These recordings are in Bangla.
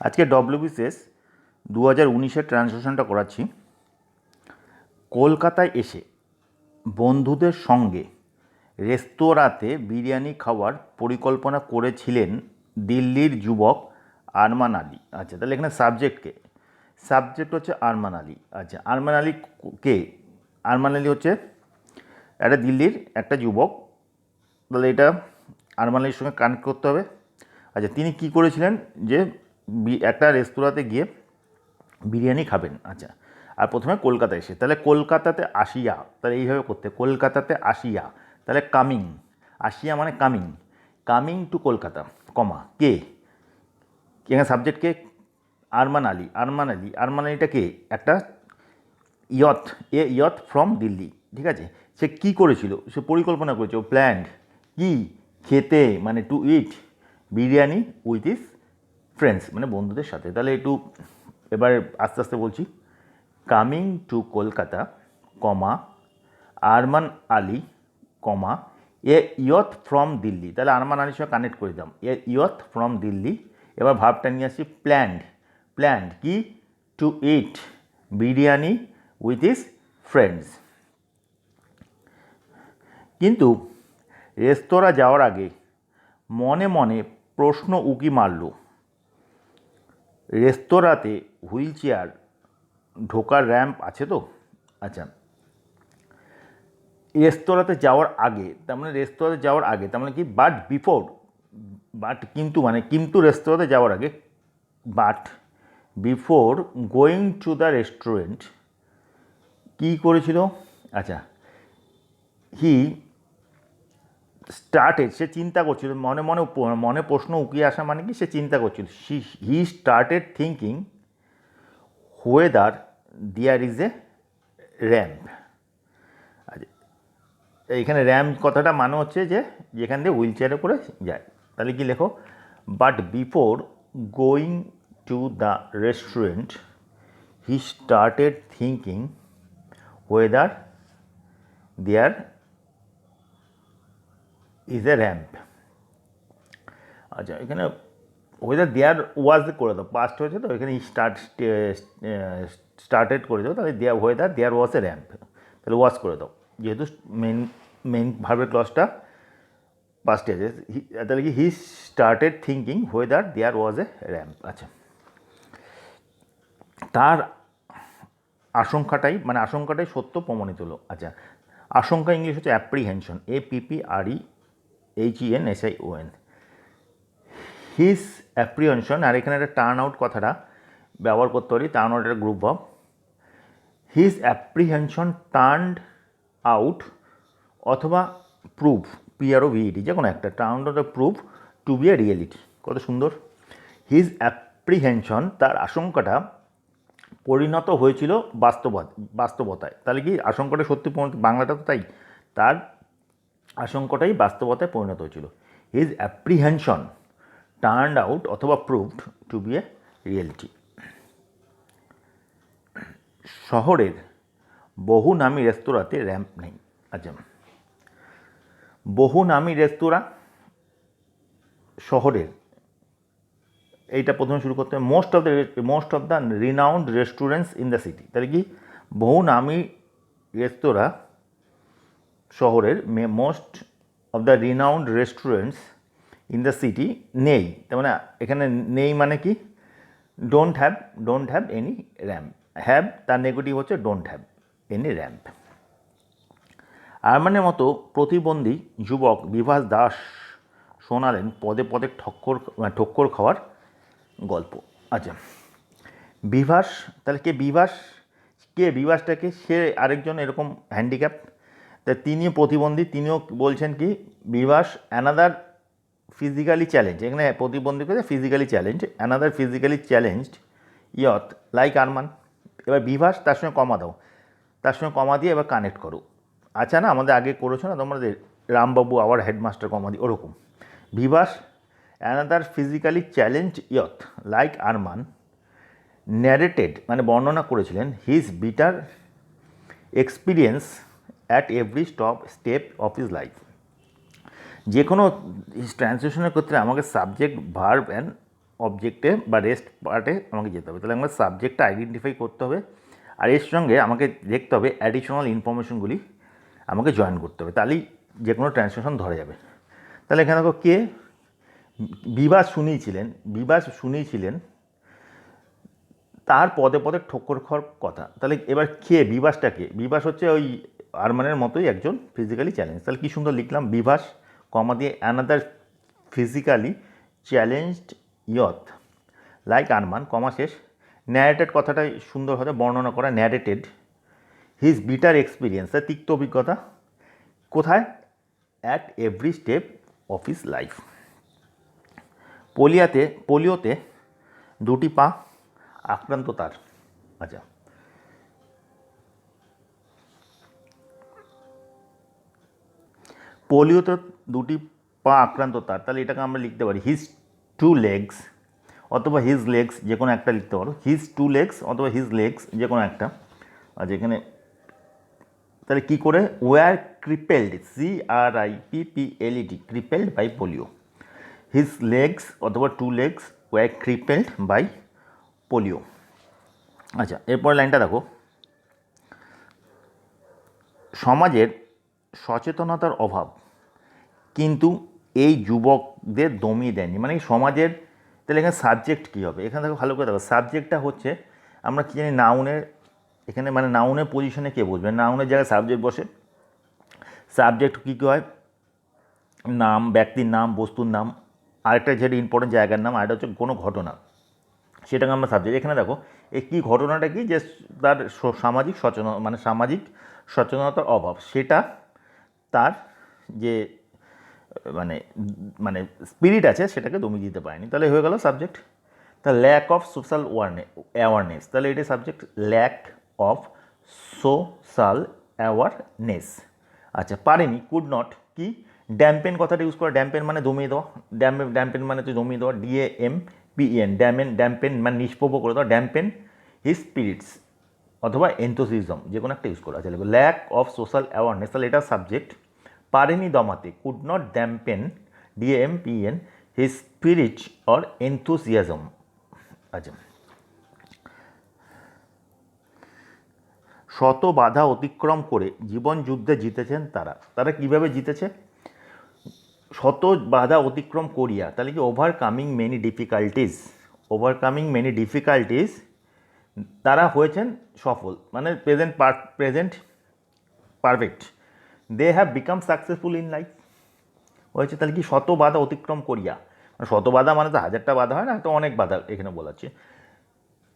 আজকে ডব্লিউবিসিএস 2019-এর ট্রান্সলেশনটা করাচ্ছি। কলকাতায় এসে বন্ধুদের সঙ্গে রেস্তোরাঁতে বিরিয়ানি খাওয়ার পরিকল্পনা করেছিলেন দিল্লির যুবক আরমান আলী। আচ্ছা, তাহলে এখানে সাবজেক্ট হচ্ছে আরমান আলী। আচ্ছা, আরমান আলী কে? আরমান আলী হচ্ছে একটা দিল্লির একটা যুবক। তাহলে এটা আরমান আলীর সঙ্গে কানেক্ট করতে হবে। আচ্ছা, তিনি কি করেছিলেন যে একটা রেস্তোরাঁতে গিয়ে বিরিয়ানি খাবেন। আচ্ছা, আর প্রথমে কলকাতা এসে, তাহলে কলকাতাতে আসিয়া, তাহলে এইভাবে করতে, কলকাতাতে আসিয়া, তাহলে কামিং, আসিয়া মানে কামিং টু কলকাতা, কমা কে, এখানে সাবজেক্ট কে? আরমান আলীটা কে? একটা ইয়থ ফ্রম দিল্লি। ঠিক আছে, সে কী করেছিল? সে পরিকল্পনা করেছিল, প্ল্যান্ড কি? খেতে, মানে to eat biryani with his friends, মানে বন্ধুদের সাথে। তাহলে একটু এবার আস্তে আস্তে বলছি। Coming to Kolkata, comma Arman Ali, comma a youth from Delhi. তাহলে আরমান আলীর সঙ্গে কানেক্ট করে দিলাম, এ ইয়থ ফ্রম দিল্লি। এবার ভাবটা নিয়ে আসছি, প্ল্যান্ড কি? To eat biryani with his friends. কিন্তু রেস্তোরাঁ যাওয়ার আগে মনে মনে প্রশ্ন উকি মারল, রেস্তোরাঁতে হুইল চেয়ার ঢোকার র্যাম্প আছে তো? আচ্ছা, রেস্তোরাঁতে যাওয়ার আগে, তার মানে কি? কিন্তু রেস্তোরাঁতে যাওয়ার আগে, but before going to the restaurant কী করেছিল? আচ্ছা, হি স্টার্টেড, সে চিন্তা করছিল, মনে প্রশ্ন উকিয়ে আসা মানে কি? সে চিন্তা করছিল। He started thinking whether there is a ramp. আচ্ছা, এইখানে র্যাম্প কথাটা মানে হচ্ছে যে যেখান দিয়ে হুইল চেয়ারে করে যায়। তাহলে কি লেখো? But before going to the restaurant he started thinking whether there is a ramp. আচ্ছা, এখানে ওয়েদার দেয়ার ওয়াজ করে দাও, পাস্ট হয়েছে তো, এখানে স্টার্টেড করে দাও। তাহলে দেয়ার ওয়াজ এ র্যাম্প, তাহলে ওয়াজ করে দাও, যেহেতু মেন ভার্বের ক্লজটা পাস্টে আছে। তাহলে কি? He started thinking whether there was a ramp. আচ্ছা, তার আশঙ্কাটাই সত্য প্রমাণিত হলো। আচ্ছা, আশঙ্কা ইংলিশ হচ্ছে অ্যাপ্রিহেনশন, APPREHENSION। হিজ অ্যাপ্রিহেনশন, আর এখানে একটা টার্ন আউট কথাটা ব্যবহার করতে পারি। টার্ন আউট একটা গ্রুপ ভার্ব। হিজ অ্যাপ্রিহেনশন টার্নড আউট, অথবা প্রুভ, PROVED, যে কোনো একটা, turn out prove to be a reality. কত সুন্দর! হিজ অ্যাপ্রিহেনশন, তার আশঙ্কাটা পরিণত হয়েছিল বাস্তবতায়। তাহলে কি? আশঙ্কাটা সত্যি বাংলাটা তো তাই, তার আশঙ্কাটাই বাস্তবতায় পরিণত হয়েছিল। হিজ অ্যাপ্রিহেনশন টার্নড আউট অথবা proved two be a reality. শহরের বহু নামী রেস্তোরাঁতে র্যাম্প নেই। আচ্ছা, বহু নামী রেস্তোরাঁ শহরের, এইটা প্রথমে শুরু করতে হবে। Most of the renowned restaurants in the city. তাহলে কি? বহু নামী রেস্তোরাঁ শহরের, most of the renowned restaurants in the city নেই। তার মানে এখানে নেই মানে কি? Don't have any ramp. Have তার নেগেটিভ হচ্ছে ডোন্ট হ্যাভ এনি র্যাম্প। আরমানের মতো প্রতিবন্ধী যুবক বিভাস দাস শোনালেন পদে পদে ঠক্কর খাওয়ার গল্প। আচ্ছা, বিভাস, তাহলে কে বিভাসটাকে? সে আরেকজন এরকম হ্যান্ডিক্যাপ, তা তিনিও প্রতিবন্ধী। তিনিও বলছেন কি? বিভাস অ্যানাদার ফিজিক্যালি চ্যালেঞ্জ, এখানে প্রতিবন্ধী করে physically challenge, another physically challenged youth like Arman. এবার বিভাস, তার সঙ্গে কমা দাও, তার সঙ্গে কমা দিয়ে এবার কানেক্ট করো। আচ্ছা, না আমাদের আগে করেছো না তোমাদের, রামবাবু আওয়ার হেডমাস্টার কমা দিয়ে, ওরকম। Bibhas another physically challenge youth like Arman narrated, মানে বর্ণনা করেছিলেন, his bitter experience at every step of his life. যে কোনো ট্রান্সলেশনের ক্ষেত্রে আমাকে সাবজেক্ট, ভার্ব অ্যান্ড অবজেক্টে বা রেস্ট পার্টে আমাকে যেতে হবে। তাহলে আমাকে সাবজেক্টটা আইডেন্টিফাই করতে হবে, আর এর সঙ্গে আমাকে দেখতে হবে অ্যাডিশনাল ইনফরমেশনগুলি আমাকে জয়েন করতে হবে, তাহলেই যে কোনো ট্রান্সলেশন ধরা যাবে। তাহলে এখানে দেখো কে বিবাস শুনিয়েছিলেন তার পদে পদে ঠোক্কর খাওয়ার কথা। তাহলে এবার বিবাসটা কে? বিবাস হচ্ছে ওই আরমানের মতোই একজন ফিজিক্যালি চ্যালেঞ্জ। তাহলে কী সুন্দর লিখলাম, বিবাস কমা দিয়ে another physically challenged youth like Arman comma শেষ। ন্যারেটেড কথাটাই সুন্দর হবে বর্ণনা করা, ন্যারেটেড হিজ বিটার এক্সপিরিয়েন্স, তার তিক্ত অভিজ্ঞতা কোথায়? At every step of his life. পোলিওতে দুটি পা আক্রান্ত তার। আচ্ছা, পোলিওতে দুটি পা আক্রান্ত তার, তাহলে এটাকে আমরা লিখতে পারি হিজ টু লেগস অথবা হিজ লেগস, যে কোনো একটা লিখতে পারো, হিজ টু লেগস অথবা হিজ লেগস যে কোনো একটা। আচ্ছা, এখানে তাহলে কী করে? Were crippled, CRIPPLED, crippled by polio. His legs অথবা two legs were crippled by polio. আচ্ছা, এরপর লাইনটা দেখো, সমাজের সচেতনতার অভাব কিন্তু এই যুবকদের দমিয়ে দেয়নি। মানে এই সমাজের, তাহলে এখানে সাবজেক্ট কী হবে? এখানে দেখো ভালো করে দেখো, সাবজেক্টটা হচ্ছে আমরা কী জানি নাউনের, এখানে মানে নাউনের পজিশনে কে বসবে? নাউনের জায়গায় সাবজেক্ট বসে। সাবজেক্ট কী কী হয়? নাম, ব্যক্তির নাম, বস্তুর নাম, আরেকটা যেটা ইম্পর্টেন্ট জায়গার নাম, আরেকটা হচ্ছে কোনো ঘটনা, সেটাকে আমরা সাবজেক্ট। এখানে দেখো এই কী ঘটনাটা কি, যে তার সামাজিক সামাজিক সচেতনতার অভাব, সেটা তার যে মানে মানে স্পিরিট আছে সেটাকে দমিয়ে দিতে পারেনি। তাহলে হয়ে গেল সাবজেক্ট। তা ল্যাক অফ সোশ্যাল অ্যাওয়ারনেস, তাহলে এটা subject, lack of social awareness. আচ্ছা, পারেনি, কুড নট কি? ড্যাম্পেন কথাটা ইউজ করা, ড্যাম্পেন মানে দমিয়ে দেওয়া, ড্যাম্পেন মানে তো দমিয়ে দেওয়া, DAMPEN, ড্যাম্পেন মানে নিষ্প্রভ করে দেওয়া, ড্যাম্পেন হিজ স্পিরিটস অথবা এনথোসিজম, যে কোনো একটা ইউজ করা আছে। ল্যাক অফ সোশ্যাল অ্যাওয়ারনেস, তাহলে এটা সাবজেক্ট। পারেনি দমাতে, could not dampen, DAMPEN his spirit or enthusiasm. আচ্ছা, শত বাধা অতিক্রম করে জীবন যুদ্ধে জিতেছেন তারা। তারা কীভাবে জিতেছে? শত বাধা অতিক্রম করিয়া, তাহলে কি? ওভারকামিং মেনি ডিফিকাল্টিস, তারা হয়েছেন সফল, মানে present perfect. They have become successful in life হয়েছে। তাহলে কি? শত বাধা অতিক্রম করিয়া, শত বাধা মানে তো হাজারটা বাধা হয় না, তো অনেক বাধা এখানে বলাচ্ছে।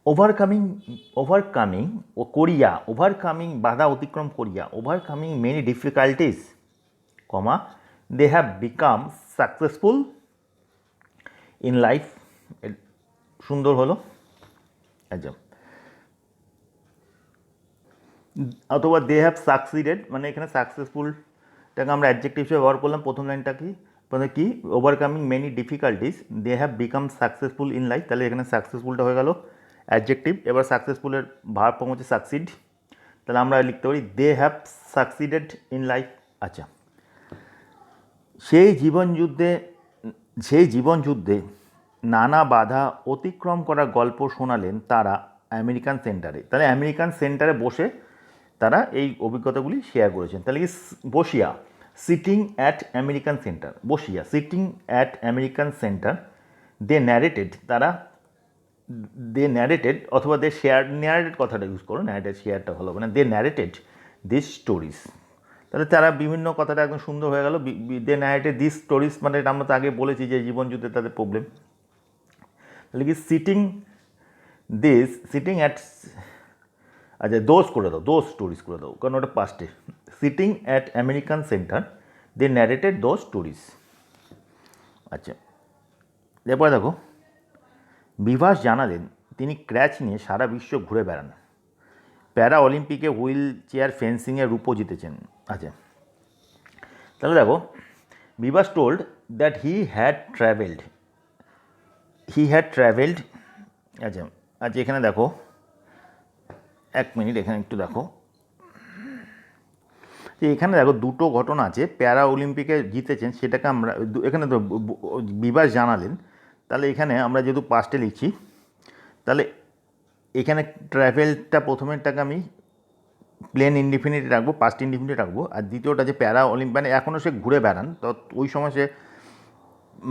ওভারকামিং বাধা অতিক্রম করিয়া, overcoming many difficulties comma, they have become successful in life. সুন্দর হলো। আচ্ছা, অথবা দে হ্যাভ সাকসিডেড, মানে এখানে সাকসেসফুলটাকে আমরা অ্যাডজেক্টিভ হিসেবে ব্যবহার করলাম। প্রথম লাইনটা কি? Overcoming many difficulties, they have become successful in life, তাহলে এখানে সাকসেসফুলটা হয়ে গেল অ্যাডজেক্টিভ। এবার সাকসেসফুলের ভার্ব ফর্ম হচ্ছে সাকসিড, তাহলে আমরা লিখতে পারি they have succeeded in life. আচ্ছা, সেই জীবনযুদ্ধে নানা বাধা অতিক্রম করার গল্প শোনালেন তারা আমেরিকান সেন্টারে। তাহলে আমেরিকান সেন্টারে বসে তারা এই অভিজ্ঞতাগুলি শেয়ার করেছেন। তাহলে কি? Sitting at American centre they narrated অথবা ন্যারেটেড কথাটা ইউজ করো, ন্যারেটেড শেয়ারটা ভালো হবে না, দে ন্যারেটেড দিস স্টোরিজ। তাহলে তারা বিভিন্ন কথাটা একদম সুন্দর হয়ে গেল, দে ন্যারেটেড দিস স্টোরিজ, মানে আমরা তো আগে বলেছি যে জীবনযুদ্ধে তাদের প্রবলেম। তাহলে কি? সিটিং অ্যাট, আচ্ছা দোজ করে দাও, দোজ স্টোরিজ করে দাও, কারণ ওটা পাস্টে। Sitting at American centre they narrated those stories. আচ্ছা, এরপরে দেখো, বিভাস জানালেন তিনি ক্র্যাচ নিয়ে সারা বিশ্ব ঘুরে বেড়ান, প্যারা অলিম্পিকে হুইল চেয়ার ফেন্সিংয়ে রূপও জিতেছেন। আচ্ছা, তাহলে দেখো, Bibhas told that he had travelled. আচ্ছা আচ্ছা, এখানে দেখো, এক মিনিট, এখানে একটু দেখো, এখানে দেখো দুটো ঘটনা আছে। প্যারা অলিম্পিকে জিতেছেন সেটাকে আমরা এখানে তো বিভাস জানালেন, তাহলে এখানে আমরা যেহেতু পাস্টে লিখছি, তাহলে এখানে ট্রাভেলটা প্রথমেরটাকে আমি প্লেন ইনডিফিনিট রাখবো, পাস্ট ইনডিফিনিট রাখবো, আর দ্বিতীয়টা যে প্যারা অলিম্প মানে এখনও সে ঘুরে বেড়ান, তো ওই সময় সে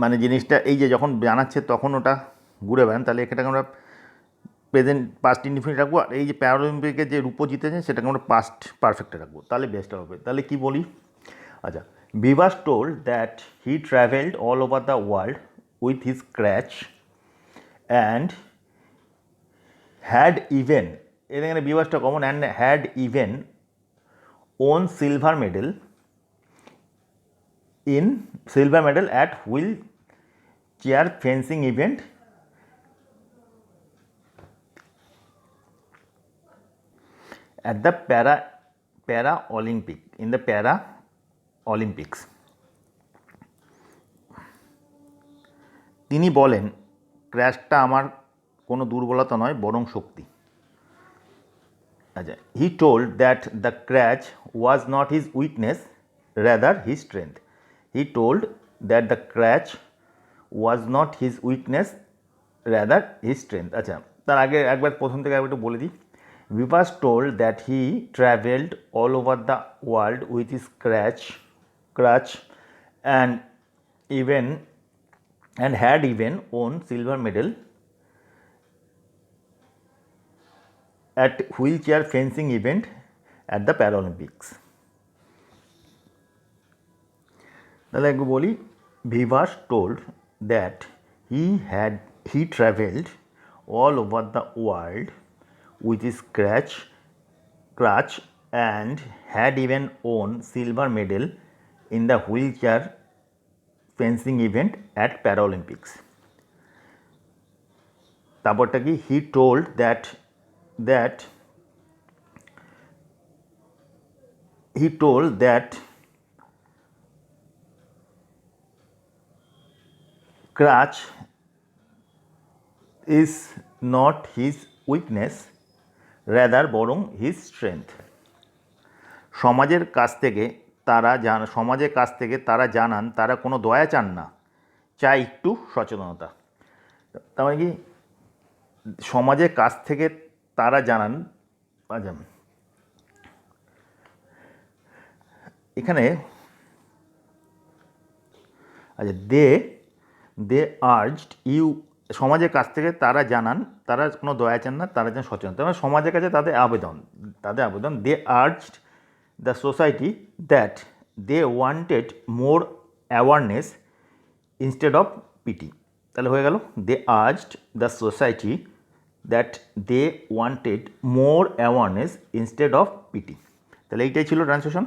মানে জিনিসটা এই যে যখন জানাচ্ছে তখন ওটা ঘুরে বেড়ান, তাহলে এখানটাকে আমরা প্রেজেন্ট পাস্ট ইনডিফিনিট রাখবো, আর এই যে প্যারাঅলিম্পিকে যে রূপো জিতেছেন সেটাকে আমরা পাস্ট পারফেক্টে রাখবো, তাহলে বেস্ট হবে। তাহলে কি বলি, আচ্ছা, Bibhas told that he travelled all over the world with his crutch and had even, এখানে বিভাসটা common, and had even won silver medal at wheelchair fencing event at the Paralympics. তিনি বলেন, ক্র্যাশটা আমার কোনো দুর্বলতা নয় বরং শক্তি। আচ্ছা, he told that the crutch was not his weakness rather his strength. He told that the crutch was not his weakness rather his strength. আচ্ছা, তার আগে একবার প্রথম থেকে একটু বলে দিই। Vivas told that he travelled all over the world with his crutch and had even won silver medal at wheelchair fencing event at the Paralympics. তাহলে একটু বলি, Vivas told that he travelled all over the world with his crutch and had even won silver medal in the wheelchair fencing event at Paralympics. তারপরটা কি, he told that crutch is not his weakness rather বরং হিজ স্ট্রেংথ। সমাজের কাছ থেকে তারা জানান তারা কোনো দয়া চান না, চাই একটু সচেতনতা। তার মানে কি, সমাজের কাছ থেকে তারা জানান, আচ্ছা এখানে আচ্ছা দে আর্জড ইউ, সমাজের কাছ থেকে তারা জানান তারা কোনো দয়া চান না, তারা যেন সচেতন। তার মানে সমাজের কাছে তাদের আবেদন they urged the society that they wanted more awareness instead of pity. তাহলে হয়ে গেল, they urged the society that they wanted more awareness instead of pity. তাহলে এইটাই ছিল ট্রান্সলেশন।